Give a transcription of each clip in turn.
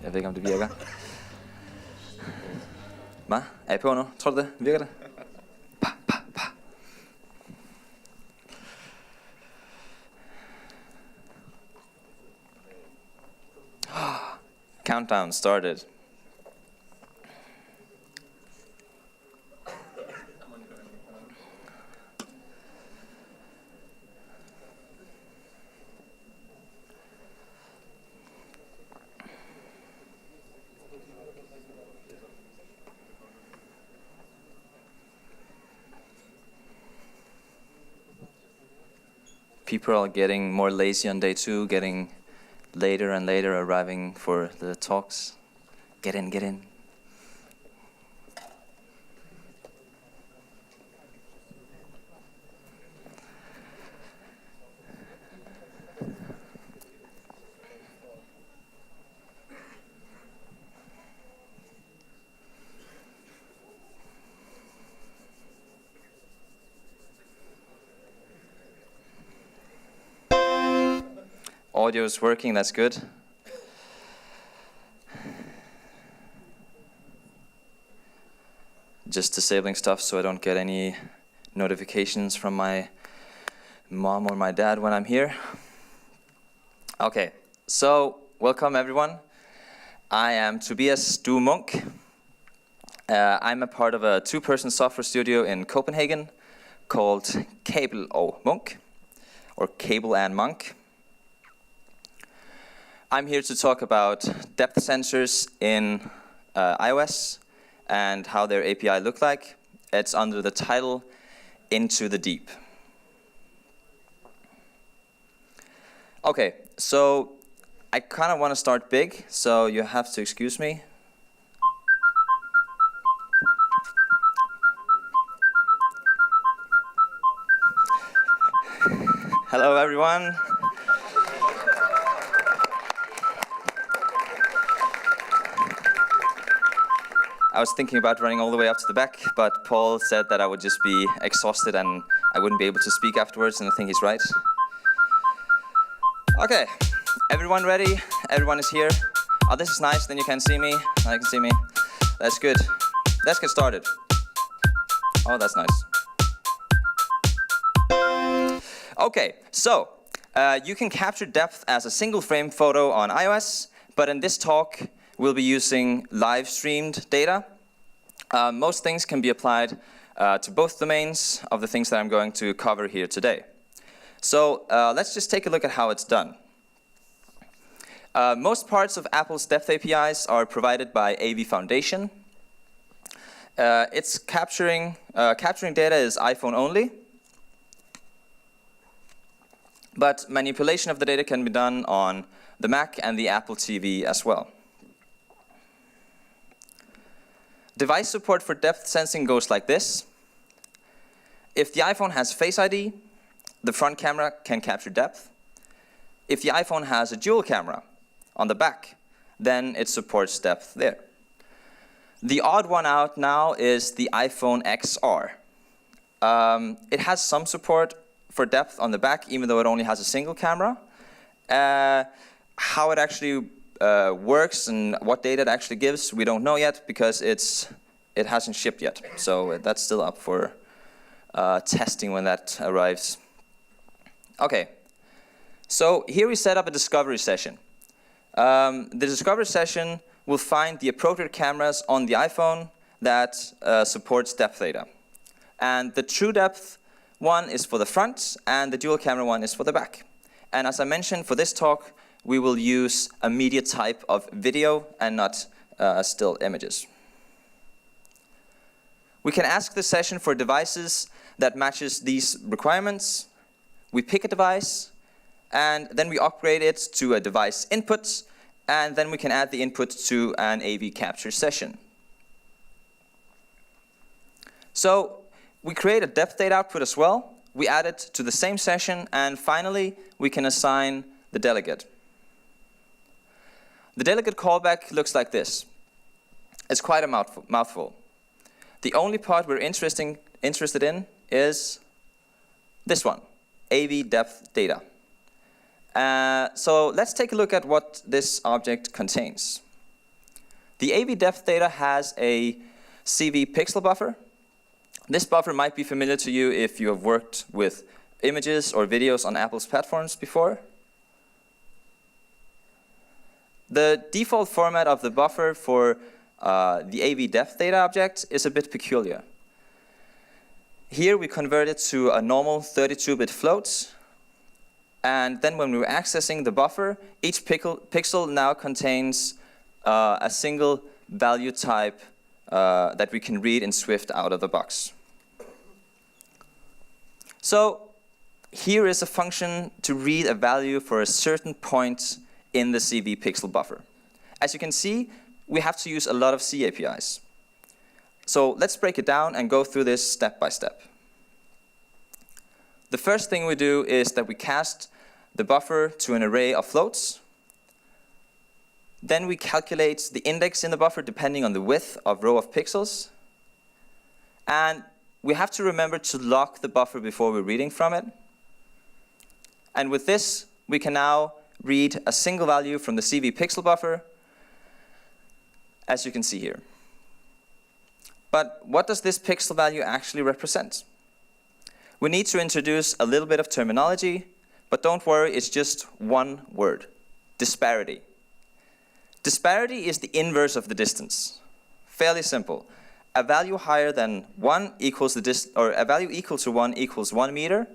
Jeg ved ikke, om det virker. Hvad? Er I på nu? Tror du det? Virker det? Countdown started. People are getting more lazy on day 2, getting later and later arriving for the talks. Get in, get in. Audio is working, that's good. Just disabling stuff so I don't get any notifications from my mom or my dad when I'm here. Okay, so welcome everyone. I am Tobias Munk. I'm a part of a 2-person software studio in Copenhagen called Cable og Munk, or Cable and Munk. I'm here to talk about depth sensors in iOS and how their API look like. It's under the title Into the Deep. Okay, so I kind of want to start big, so you have to excuse me. Hello everyone. I was thinking about running all the way up to the back, but Paul said that I would just be exhausted and I wouldn't be able to speak afterwards, and I think he's right. Okay, everyone ready? Everyone is here. Oh, this is nice, then you can see me. Now you can see me. That's good. Let's get started. Oh, that's nice. Okay, so you can capture depth as a single frame photo on iOS, but in this talk, we'll be using live streamed data. Most things can be applied to both domains of the things that I'm going to cover here today. So let's just take a look at how it's done. Most parts of Apple's depth APIs are provided by AV Foundation. It's capturing data is iPhone only, but manipulation of the data can be done on the Mac and the Apple TV as well. Device support for depth sensing goes like this. If the iPhone has Face ID, the front camera can capture depth. If the iPhone has a dual camera on the back, then it supports depth there. The odd one out now is the iPhone XR. It has some support for depth on the back, even though it only has a single camera. How it actually works and what data it actually gives, we don't know yet because it hasn't shipped yet. So that's still up for testing when that arrives. Okay, so here we set up a discovery session. The discovery session will find the appropriate cameras on the iPhone that supports depth data. And the true depth one is for the front and the dual camera one is for the back. And as I mentioned, for this talk, we will use a media type of video and not still images. We can ask the session for devices that matches these requirements. We pick a device, and then we upgrade it to a device input, and then we can add the input to an AV capture session. So we create a depth data output as well. We add it to the same session, and finally, we can assign the delegate. The delegate callback looks like this. It's quite a mouthful. The only part we're interested in is this one, AV depth data. So let's take a look at what this object contains. The AV depth data has a CV pixel buffer. This buffer might be familiar to you if you have worked with images or videos on Apple's platforms before. The default format of the buffer for the AV depth data object is a bit peculiar. Here we convert it to a normal 32-bit float, and then when we're accessing the buffer, each pixel now contains a single value type that we can read in Swift out of the box. So here is a function to read a value for a certain point in the CV pixel buffer. As you can see, we have to use a lot of C APIs. So let's break it down and go through this step by step. The first thing we do is that we cast the buffer to an array of floats. Then we calculate the index in the buffer depending on the width of row of pixels. And we have to remember to lock the buffer before we're reading from it. And with this, we can now read a single value from the CV pixel buffer, as you can see here. But what does this pixel value actually represent? We need to introduce a little bit of terminology, but don't worry, it's just one word: disparity. Disparity is the inverse of the distance. Fairly simple. A value higher than 1 equals a value equal to 1 equals 1 meter.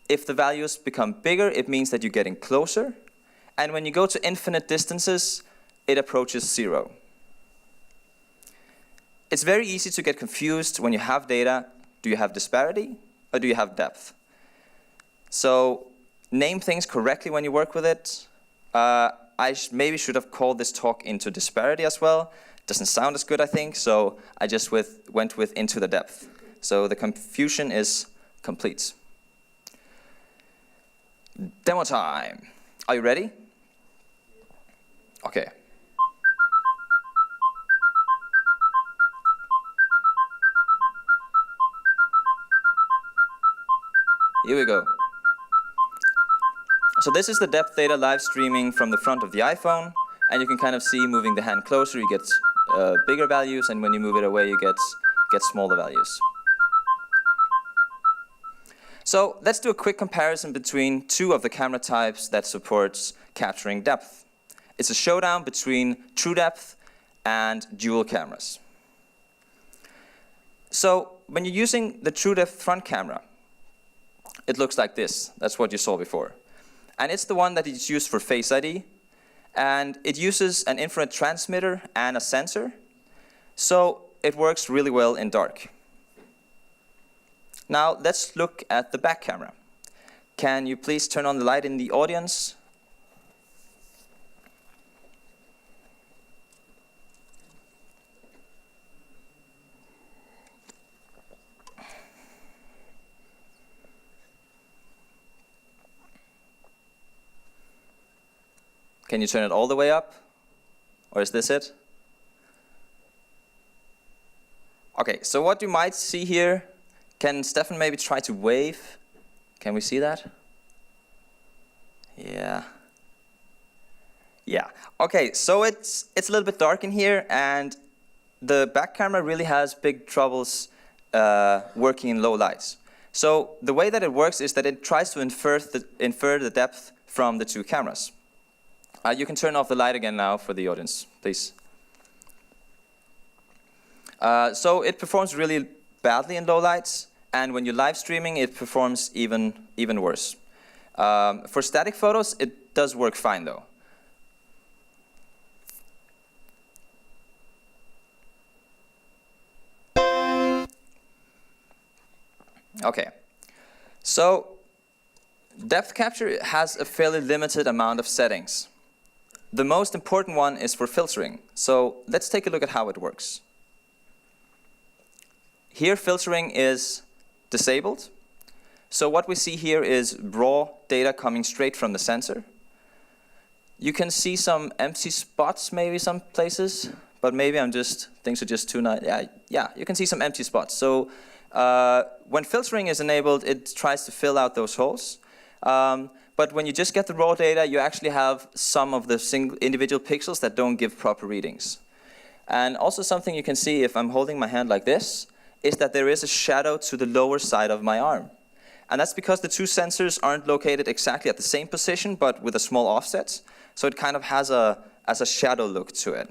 If the values become bigger, it means that you're getting closer. And when you go to infinite distances, it approaches 0. It's very easy to get confused when you have data. Do you have disparity or do you have depth? So name things correctly when you work with it. I maybe should have called this talk Into Disparity as well. Doesn't sound as good, I think, so I just went with Into the Depth. So the confusion is complete. Demo time. Are you ready? Okay. Here we go. So this is the depth data live streaming from the front of the iPhone, and you can kind of see moving the hand closer, you get bigger values, and when you move it away, you get smaller values. So let's do a quick comparison between two of the camera types that supports capturing depth. It's a showdown between true depth and dual cameras. So when you're using the true depth front camera, it looks like this. That's what you saw before. And it's the one that is used for Face ID. And it uses an infrared transmitter and a sensor. So it works really well in dark. Now let's look at the back camera. Can you please turn on the light in the audience? Can you turn it all the way up? Or is this it? Okay, so what you might see here, can Stefan maybe try to wave? Can we see that? Yeah. Yeah. Okay, so it's a little bit dark in here, and the back camera really has big troubles working in low lights. So the way that it works is that it tries to infer the depth from the two cameras. You can turn off the light again now for the audience, please. So it performs really badly in low lights, and when you're live streaming, it performs even worse. For static photos, it does work fine though. Okay, so depth capture has a fairly limited amount of settings. The most important one is for filtering. So let's take a look at how it works. Here, filtering is disabled. So what we see here is raw data coming straight from the sensor. You can see some empty spots maybe some places, but maybe things are just too nice. Yeah, you can see some empty spots. So when filtering is enabled, it tries to fill out those holes. But when you just get the raw data, you actually have some of the individual pixels that don't give proper readings. And also something you can see if I'm holding my hand like this is that there is a shadow to the lower side of my arm. And that's because the two sensors aren't located exactly at the same position, but with a small offset. So it kind of has a shadow look to it.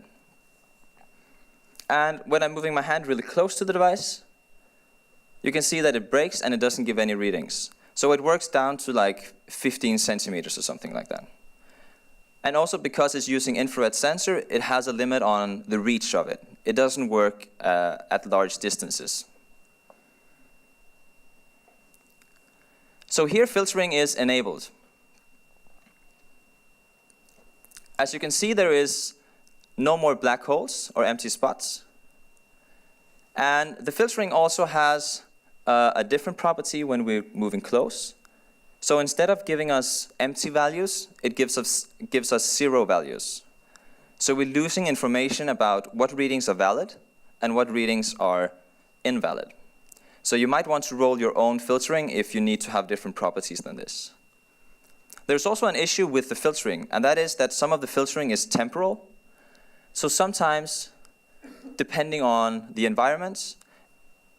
And when I'm moving my hand really close to the device, you can see that it breaks and it doesn't give any readings. So it works down to like 15 centimeters or something like that. And also because it's using infrared sensor, it has a limit on the reach of it. It doesn't work at large distances. So here filtering is enabled. As you can see, there is no more black holes or empty spots. And the filtering also has a different property when we're moving close. So instead of giving us empty values, it gives us 0 values. So we're losing information about what readings are valid and what readings are invalid. So you might want to roll your own filtering if you need to have different properties than this. There's also an issue with the filtering, and that is that some of the filtering is temporal. So sometimes, depending on the environment,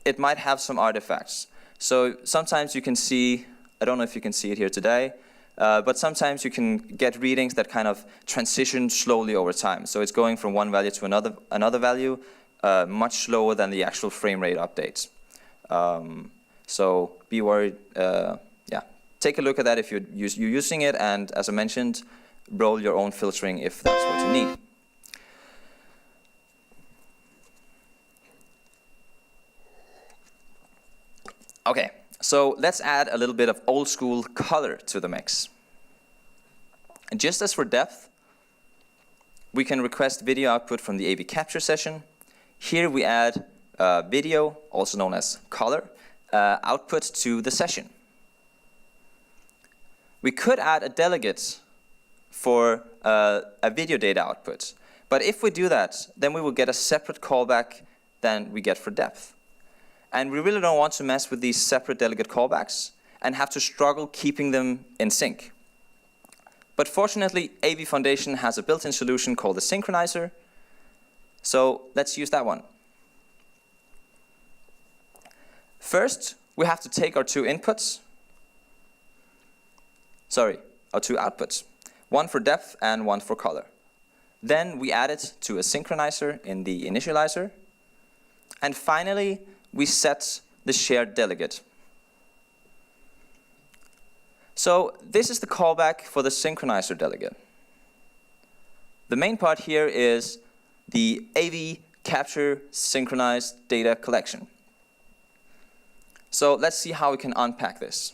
it might have some artifacts. So sometimes you can see, I don't know if you can see it here today, but sometimes you can get readings that kind of transition slowly over time. So it's going from one value to another value much slower than the actual frame rate updates. So be worried, take a look at that if you're using it, and as I mentioned, roll your own filtering if that's what you need. Okay, so let's add a little bit of old school color to the mix. And just as for depth, we can request video output from the AV capture session. Here we add video, also known as color, output to the session. We could add a delegate for a video data output. But if we do that, then we will get a separate callback than we get for depth. And we really don't want to mess with these separate delegate callbacks and have to struggle keeping them in sync. But fortunately, AV Foundation has a built-in solution called the synchronizer. So let's use that one. First, we have to take our two outputs, one for depth and one for color. Then we add it to a synchronizer in the initializer. And finally, we set the shared delegate. So this is the callback for the synchronizer delegate. The main part here is the AV capture synchronized data collection. So let's see how we can unpack this.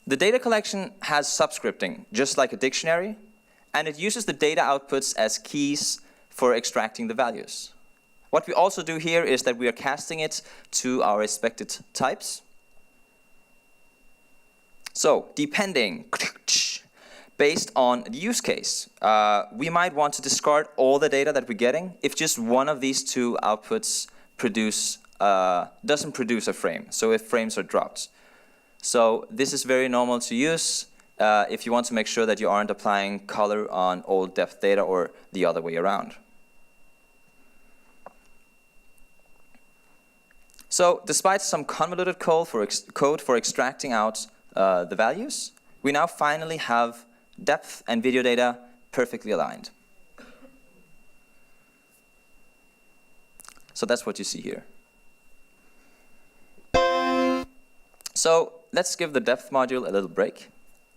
The data collection has subscripting, just like a dictionary, and it uses the data outputs as keys for extracting the values. What we also do here is that we are casting it to our expected types. So, depending, based on the use case, we might want to discard all the data that we're getting if just one of these two outputs doesn't produce a frame, so if frames are dropped. So this is very normal to use if you want to make sure that you aren't applying color on old depth data or the other way around. So despite some convoluted code for extracting out the values, we now finally have depth and video data perfectly aligned. So that's what you see here. So let's give the depth module a little break.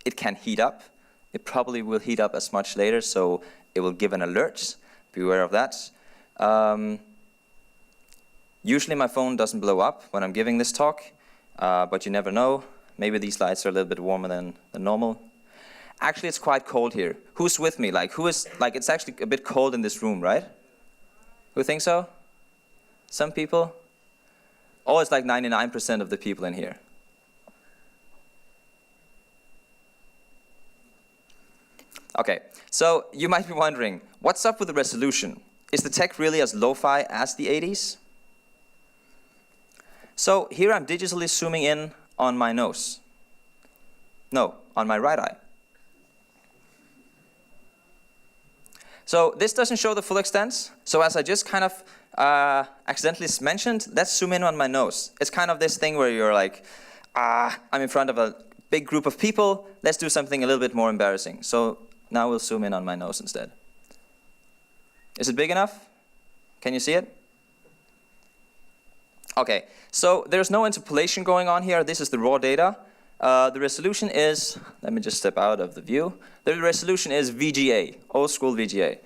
It can heat up. It probably will heat up as much later, so it will give an alert. Be aware of that. Usually my phone doesn't blow up when I'm giving this talk, but you never know. Maybe these lights are a little bit warmer than normal. Actually, it's quite cold here. Who's with me? It's actually a bit cold in this room, right? Who thinks so? Some people? Oh, it's like 99% of the people in here. Okay, so you might be wondering, what's up with the resolution? Is the tech really as lo-fi as the 80s? So here I'm digitally zooming in on my nose. No, on my right eye. So this doesn't show the full extent. So as I just kind of accidentally mentioned, let's zoom in on my nose. It's kind of this thing where you're like, I'm in front of a big group of people. Let's do something a little bit more embarrassing. So now we'll zoom in on my nose instead. Is it big enough? Can you see it? Okay, so there's no interpolation going on here. This is the raw data. The resolution is, let me just step out of the view. The resolution is VGA, old school VGA.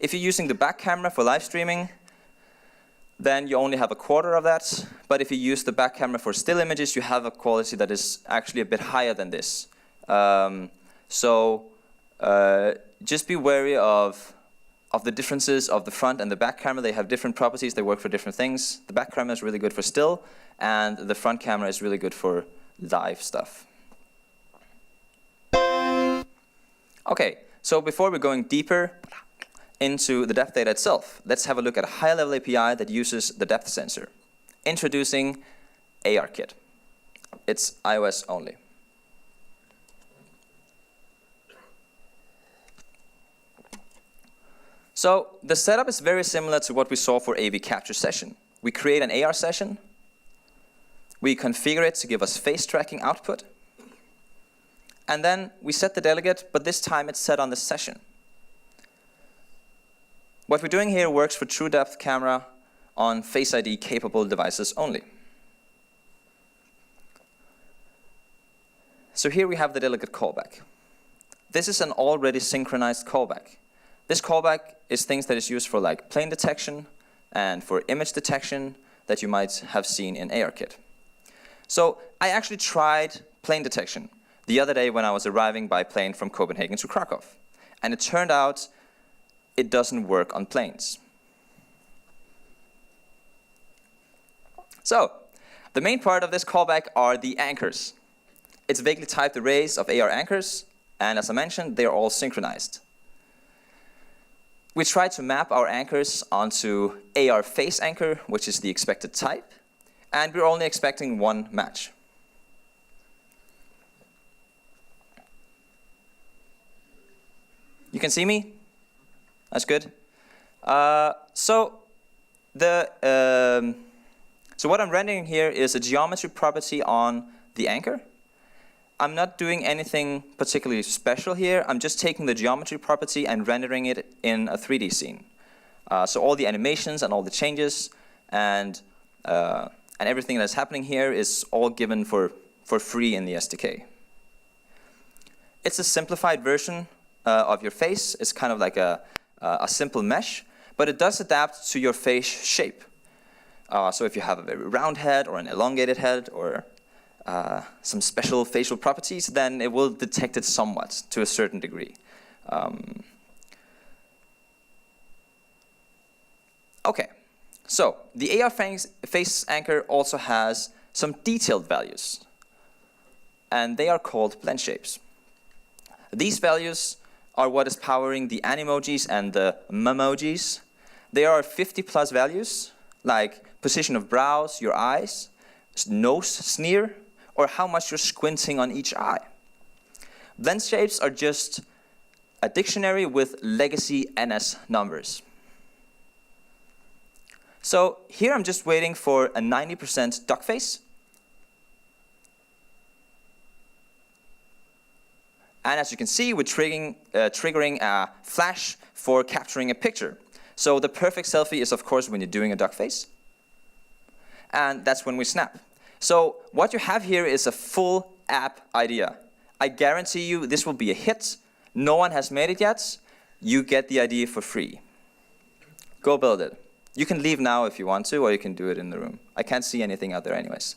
If you're using the back camera for live streaming, then you only have a quarter of that. But if you use the back camera for still images, you have a quality that is actually a bit higher than this. Just be wary of the differences of the front and the back camera. They have different properties. They work for different things. The back camera is really good for still, and the front camera is really good for live stuff. Okay, so before we're going deeper into the depth data itself, let's have a look at a high-level API that uses the depth sensor. Introducing ARKit. It's iOS only. So the setup is very similar to what we saw for AV capture session. We create an AR session. We configure it to give us face tracking output. And then we set the delegate, but this time it's set on the session. What we're doing here works for true depth camera on Face ID capable devices only. So here we have the delegate callback. This is an already synchronized callback. This callback is things that is used for like plane detection and for image detection that you might have seen in ARKit. So I actually tried plane detection the other day when I was arriving by plane from Copenhagen to Krakow. And it turned out it doesn't work on planes. So the main part of this callback are the anchors. It's vaguely typed arrays of AR anchors, and as I mentioned, they're all synchronized. We try to map our anchors onto AR face anchor, which is the expected type, and we're only expecting one match. You can see me? That's good. So what I'm rendering here is a geometry property on the anchor. I'm not doing anything particularly special here. I'm just taking the geometry property and rendering it in a 3D scene. So all the animations and all the changes and everything that's happening here is all given for free in the SDK. It's a simplified version of your face. It's kind of like a simple mesh, but it does adapt to your face shape. So if you have a very round head or an elongated head or some special facial properties, then it will detect it somewhat to a certain degree. Okay, so the AR face anchor also has some detailed values, and they are called blend shapes. These values are what is powering the animojis and the memojis. There are 50+ values, like position of brows, your eyes, nose sneer, or how much you're squinting on each eye. Blend shapes are just a dictionary with legacy NS numbers. So here I'm just waiting for a 90% duck face. And as you can see, we're triggering a flash for capturing a picture. So the perfect selfie is, of course, when you're doing a duck face. And that's when we snap. So what you have here is a full app idea. I guarantee you this will be a hit. No one has made it yet. You get the idea for free. Go build it. You can leave now if you want to, or you can do it in the room. I can't see anything out there anyways.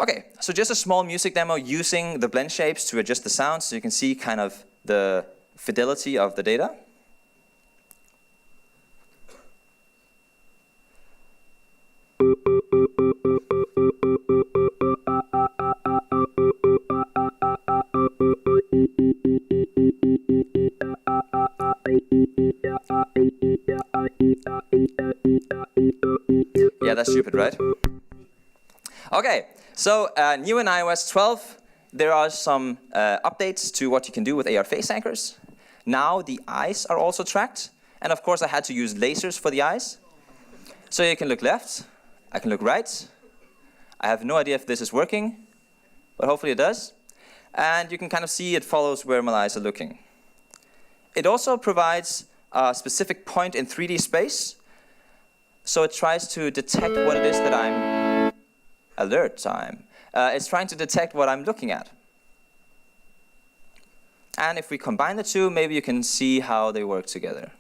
Okay, so just a small music demo using the blend shapes to adjust the sound so you can see kind of the fidelity of the data. Yeah, that's stupid, right? Okay, so new in iOS 12, there are some updates to what you can do with AR face anchors. Now the eyes are also tracked. And of course I had to use lasers for the eyes. So you can look left, I can look right. I have no idea if this is working, but hopefully it does. And you can kind of see it follows where my eyes are looking. It also provides a specific point in 3D space. So it tries to detect what it is that I'm... Alert time. It's trying to detect what I'm looking at. And if we combine the two, maybe you can see how they work together.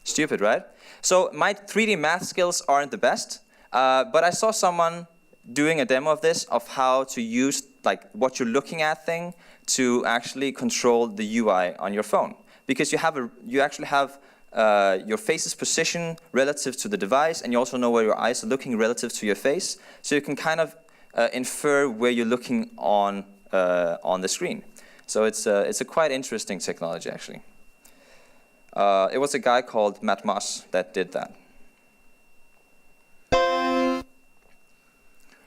Stupid, right? So my 3D math skills aren't the best, but I saw someone doing a demo of this, of how to use like what you're looking at thing to actually control the UI on your phone. Because you actually have your face's position relative to the device, and you also know where your eyes are looking relative to your face. So you can kind of infer where you're looking on the screen. So it's a quite interesting technology, actually. It was a guy called Matt Moss that did that.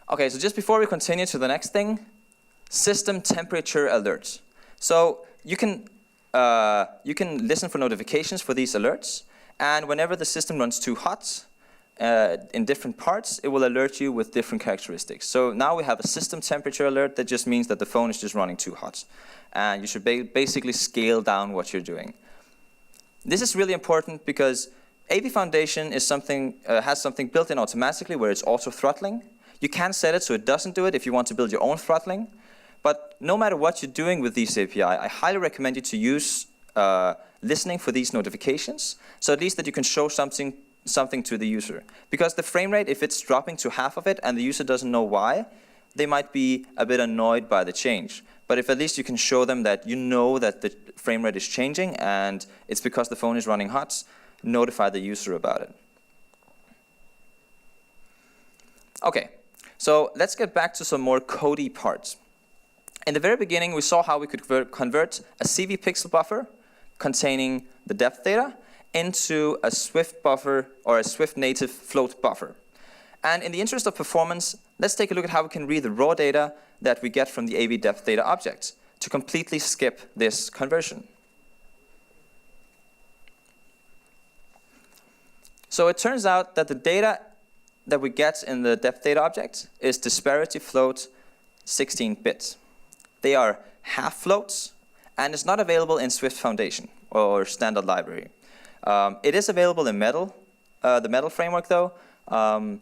Okay, so just before we continue to the next thing, system temperature alerts. So you can listen for notifications for these alerts, and whenever the system runs too hot in different parts, it will alert you with different characteristics. So now we have a system temperature alert that just means that the phone is just running too hot, and you should basically scale down what you're doing. This is really important because AV Foundation is has something built in automatically where it's auto-throttling. You can set it so it doesn't do it if you want to build your own throttling. But no matter what you're doing with these API, I highly recommend you to use listening for these notifications, so at least that you can show something to the user. Because the frame rate, if it's dropping to half of it and the user doesn't know why, they might be a bit annoyed by the change. But if at least you can show them that you know that the frame rate is changing and it's because the phone is running hot, notify the user about it. Okay, so let's get back to some more codey parts. In the very beginning, we saw how we could convert a CV pixel buffer containing the depth data into a Swift buffer or a Swift native float buffer. And in the interest of performance, let's take a look at how we can read the raw data that we get from the AV depth data object to completely skip this conversion. So it turns out that the data that we get in the depth data object is disparity float 16-bit. They are half floats, and it's not available in Swift Foundation or standard library. It is available in Metal, the Metal framework though, but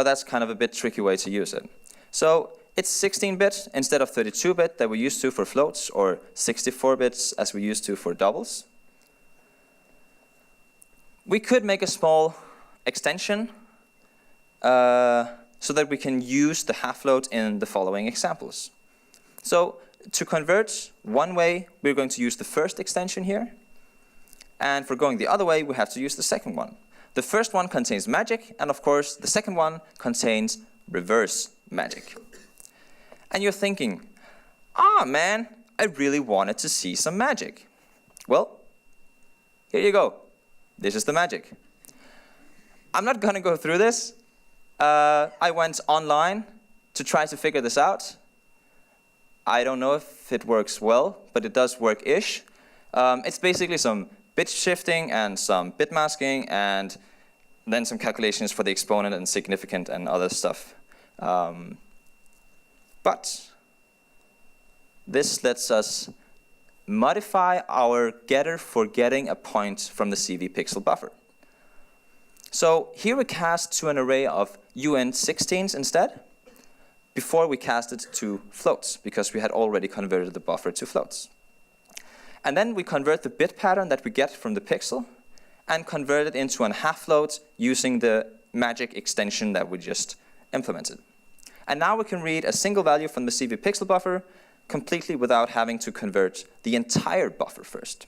that's kind of a bit tricky way to use it. So it's 16-bit instead of 32-bit that we're used to for floats, or 64 bits as we used to for doubles. We could make a small extension so that we can use the half float in the following examples. So to convert one way, we're going to use the first extension here. And for going the other way, we have to use the second one. The first one contains magic, and of course, the second one contains reverse magic. And you're thinking, man, I really wanted to see some magic. Well, here you go. This is the magic. I'm not going to go through this. I went online to try to figure this out. I don't know if it works well, but it does work-ish. It's basically some bit shifting and some bit masking, and then some calculations for the exponent and significant and other stuff. But this lets us modify our getter for getting a point from the CV pixel buffer. So here we cast to an array of UN16s instead, before we cast it to floats, because we had already converted the buffer to floats. And then we convert the bit pattern that we get from the pixel and convert it into a half float using the magic extension that we just implemented. And now we can read a single value from the CV pixel buffer completely without having to convert the entire buffer first.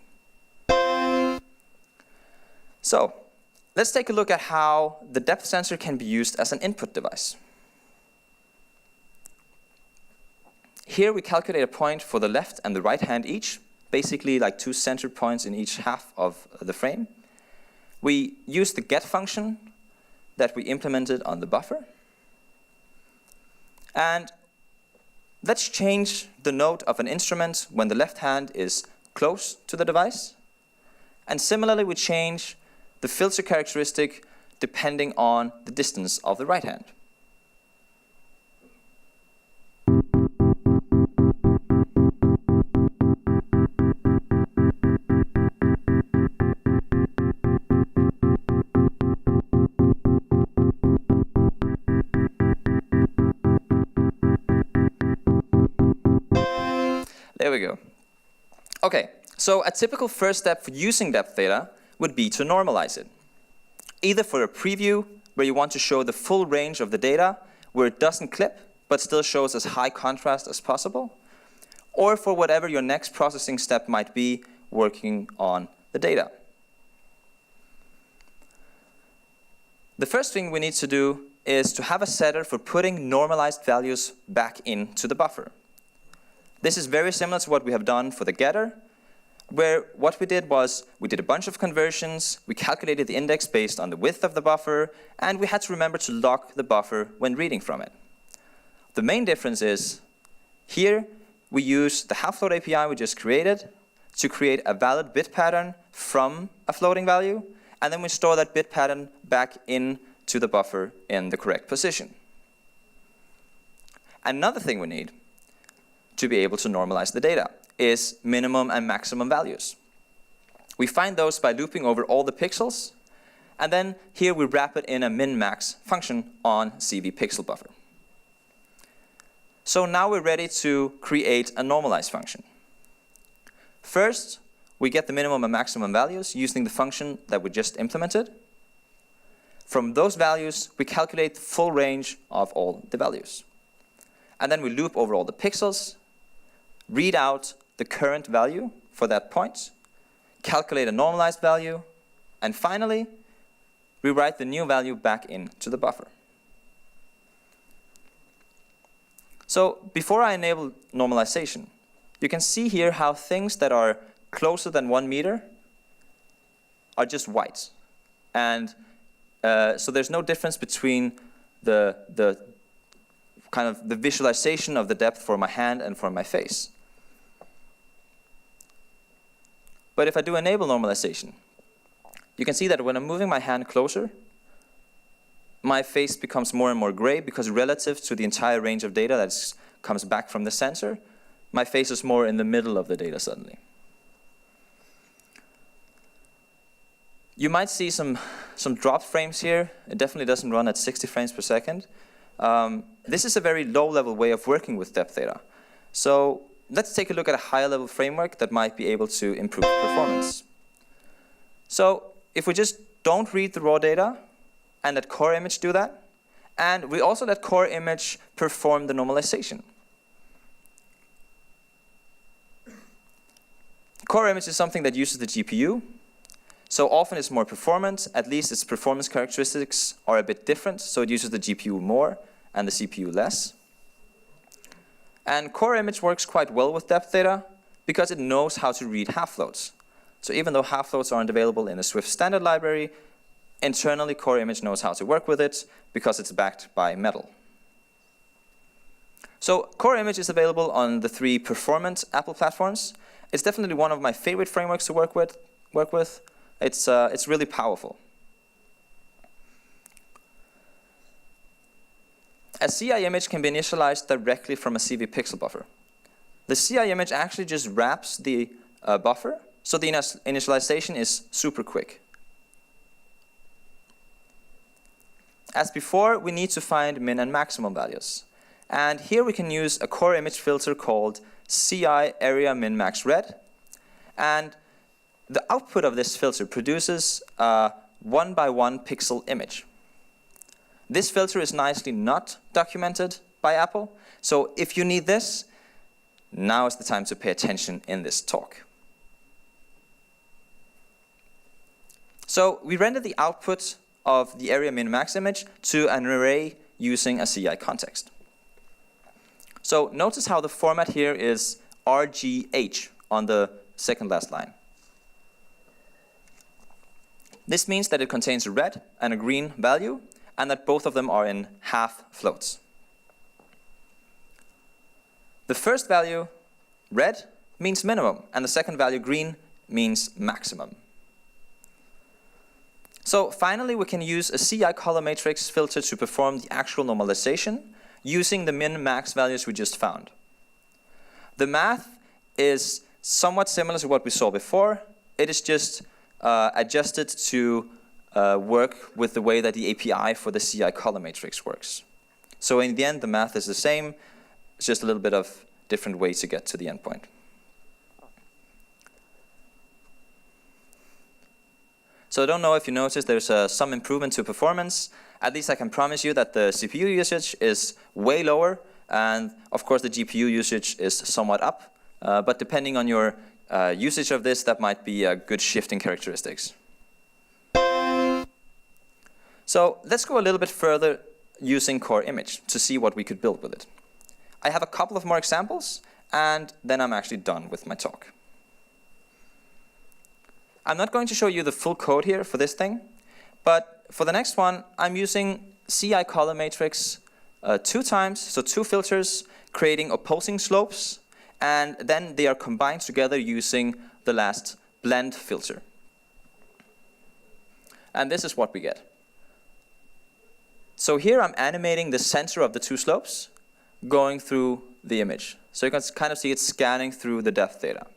So let's take a look at how the depth sensor can be used as an input device. Here we calculate a point for the left and the right hand each, basically like two center points in each half of the frame. We use the get function that we implemented on the buffer. And let's change the note of an instrument when the left hand is close to the device. And similarly, we change the filter characteristic depending on the distance of the right hand. There we go. Okay, so a typical first step for using depth data would be to normalize it. Either for a preview, where you want to show the full range of the data, where it doesn't clip, but still shows as high contrast as possible, or for whatever your next processing step might be working on the data. The first thing we need to do is to have a setter for putting normalized values back into the buffer. This is very similar to what we have done for the getter, where what we did was we did a bunch of conversions, we calculated the index based on the width of the buffer, and we had to remember to lock the buffer when reading from it. The main difference is here we use the half-float API we just created to create a valid bit pattern from a floating value, and then we store that bit pattern back into the buffer in the correct position. Another thing we need to be able to normalize the data is minimum and maximum values. We find those by looping over all the pixels, and then here we wrap it in a min-max function on CV pixel buffer. So now we're ready to create a normalize function. First, we get the minimum and maximum values using the function that we just implemented. From those values, we calculate the full range of all the values. And then we loop over all the pixels, read out the current value for that point, calculate a normalized value, and finally, we write the new value back into the buffer. So before I enable normalization, you can see here how things that are closer than 1 meter are just white. And so there's no difference between the kind of the visualization of the depth for my hand and for my face. But if I do enable normalization, you can see that when I'm moving my hand closer, my face becomes more and more gray because relative to the entire range of data that comes back from the sensor, my face is more in the middle of the data suddenly. You might see some dropped frames here. It definitely doesn't run at 60 frames per second. This is a very low-level way of working with depth data. So let's take a look at a higher-level framework that might be able to improve performance. So if we just don't read the raw data and let core image do that, and we also let core image perform the normalization. Core image is something that uses the GPU. So often it's more performant, at least its performance characteristics are a bit different, so it uses the GPU more and the CPU less. And core image works quite well with depth data because it knows how to read half-floats. So even though half-floats aren't available in the Swift standard library, internally core image knows how to work with it because it's backed by metal. So core image is available on the 3 performant Apple platforms. It's definitely one of my favorite frameworks to work with. It's really powerful. A CI image can be initialized directly from a CV pixel buffer. The CI image actually just wraps the buffer, so the initialization is super quick. As before, we need to find min and maximum values. And here we can use a core image filter called CI area min max red. And the output of this filter produces a 1x1 pixel image. This filter is nicely not documented by Apple. So if you need this, now is the time to pay attention in this talk. So we render the output of the area min-max image to an array using a CI context. So notice how the format here is RGH on the second last line. This means that it contains a red and a green value, and that both of them are in half floats. The first value, red, means minimum, and the second value, green, means maximum. So finally, we can use a CI color matrix filter to perform the actual normalization using the min-max values we just found. The math is somewhat similar to what we saw before. It is just adjusted to work with the way that the API for the CI color matrix works. So in the end, the math is the same. It's just a little bit of different ways to get to the endpoint. So I don't know if you noticed there's some improvement to performance. At least I can promise you that the CPU usage is way lower, and of course the GPU usage is somewhat up. But depending on your usage of this, that might be a good shift in characteristics. So let's go a little bit further using core image to see what we could build with it. I have a couple of more examples, and then I'm actually done with my talk. I'm not going to show you the full code here for this thing, but for the next one, I'm using CI color matrix 2 times, so 2 filters, creating opposing slopes, and then they are combined together using the last blend filter. And this is what we get. So here I'm animating the center of the 2 slopes going through the image. So you can kind of see it scanning through the depth data.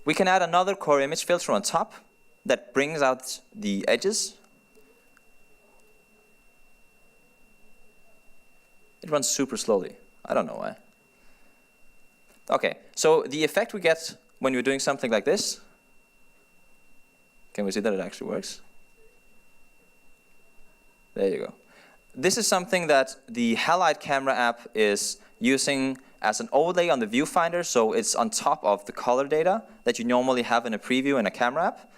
We can add another core image filter on top that brings out the edges. It runs super slowly. I don't know why. Okay, so the effect we get when you're doing something like this, can we see that it actually works? There you go. This is something that the Halide camera app is using as an overlay on the viewfinder, so it's on top of the color data that you normally have in a preview in a camera app.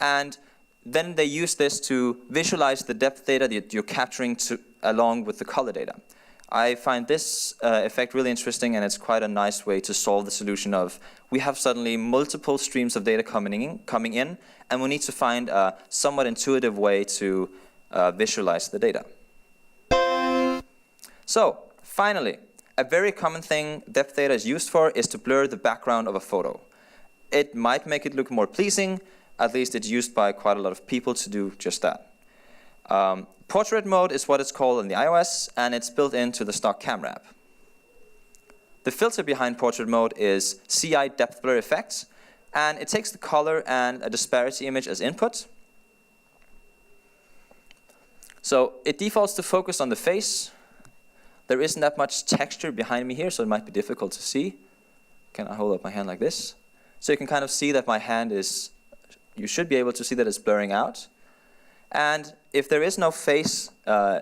And then they use this to visualize the depth data that you're capturing along with the color data. I find this effect really interesting, and it's quite a nice way to solve the solution of we have suddenly multiple streams of data coming in, and we need to find a somewhat intuitive way to visualize the data. So finally, a very common thing depth data is used for is to blur the background of a photo. It might make it look more pleasing. At least it's used by quite a lot of people to do just that. Portrait mode is what it's called in the iOS, and it's built into the stock camera app. The filter behind portrait mode is CI depth blur effect, and it takes the color and a disparity image as input. So it defaults to focus on the face. There isn't that much texture behind me here, so it might be difficult to see. Can I hold up my hand like this? So you can kind of see that my hand is, you should be able to see that it's blurring out. And if there is no face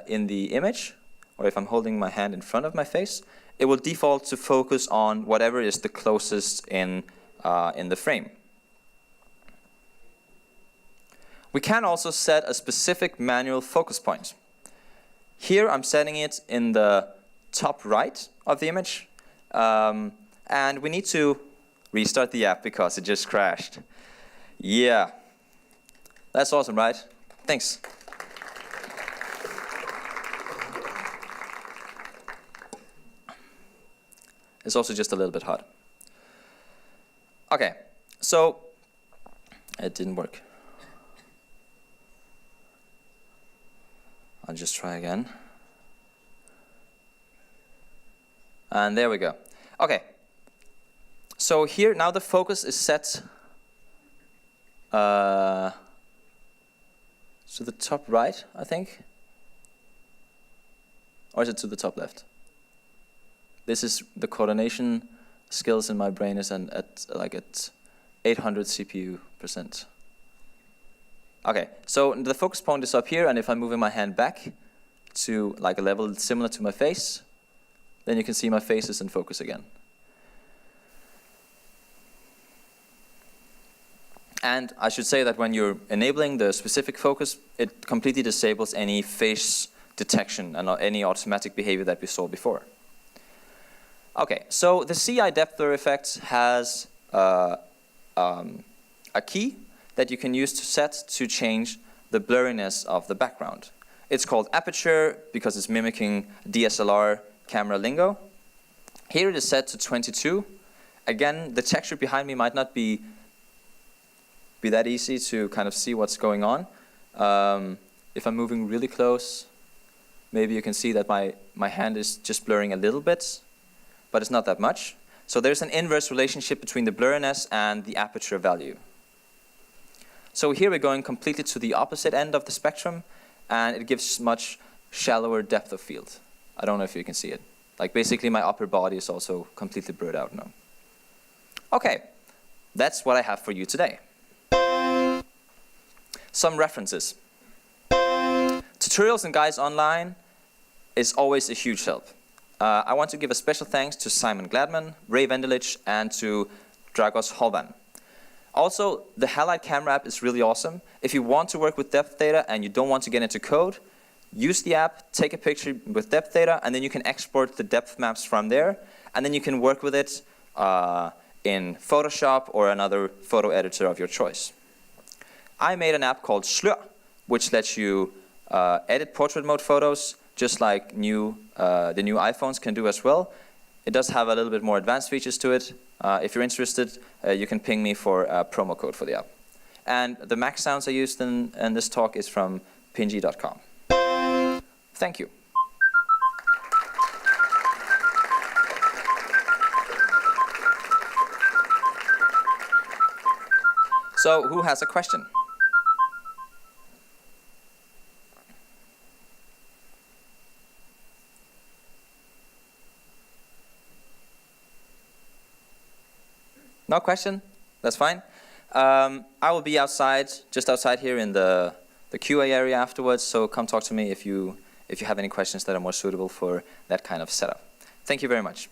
in the image, or if I'm holding my hand in front of my face, it will default to focus on whatever is the closest in the frame. We can also set a specific manual focus point. Here I'm setting it in the top right of the image, and we need to restart the app because it just crashed. Yeah, that's awesome, right? Thanks. It's also just a little bit hot. Okay, so it didn't work. I'll just try again. And there we go. Okay. So here now the focus is set to the top right, I think. Or is it to the top left? This is the coordination skills in my brain is at 800 CPU%. Okay, so the focus point is up here, and if I'm moving my hand back to like a level similar to my face, then you can see my face is in focus again. And I should say that when you're enabling the specific focus, it completely disables any face detection and any automatic behavior that we saw before. Okay, so the CI depth blur effect has a key that you can use to set to change the blurriness of the background. It's called aperture because it's mimicking DSLR camera lingo. Here it is set to 22. Again, the texture behind me might not be that easy to kind of see what's going on. If I'm moving really close, maybe you can see that my hand is just blurring a little bit, but it's not that much. So there's an inverse relationship between the blurriness and the aperture value. So here we're going completely to the opposite end of the spectrum, and it gives much shallower depth of field. I don't know if you can see it. Like basically my upper body is also completely blurred out now. Okay, that's what I have for you today. Some references. Tutorials and guides online is always a huge help. I want to give a special thanks to Simon Gladman, Ray Vendelich, and to Dragos Holvan. Also, the Halide camera app is really awesome. If you want to work with depth data and you don't want to get into code, use the app, take a picture with depth data, and then you can export the depth maps from there, and then you can work with it in Photoshop or another photo editor of your choice. I made an app called Slør, which lets you edit portrait mode photos, just like the new iPhones can do as well. It does have a little bit more advanced features to it. If you're interested, you can ping me for a promo code for the app. And the Mac sounds I used in this talk is from pingy.com. Thank you. So, who has a question? No question? That's fine. I will be outside, just outside here in the QA area afterwards, so come talk to me if you have any questions that are more suitable for that kind of setup. Thank you very much.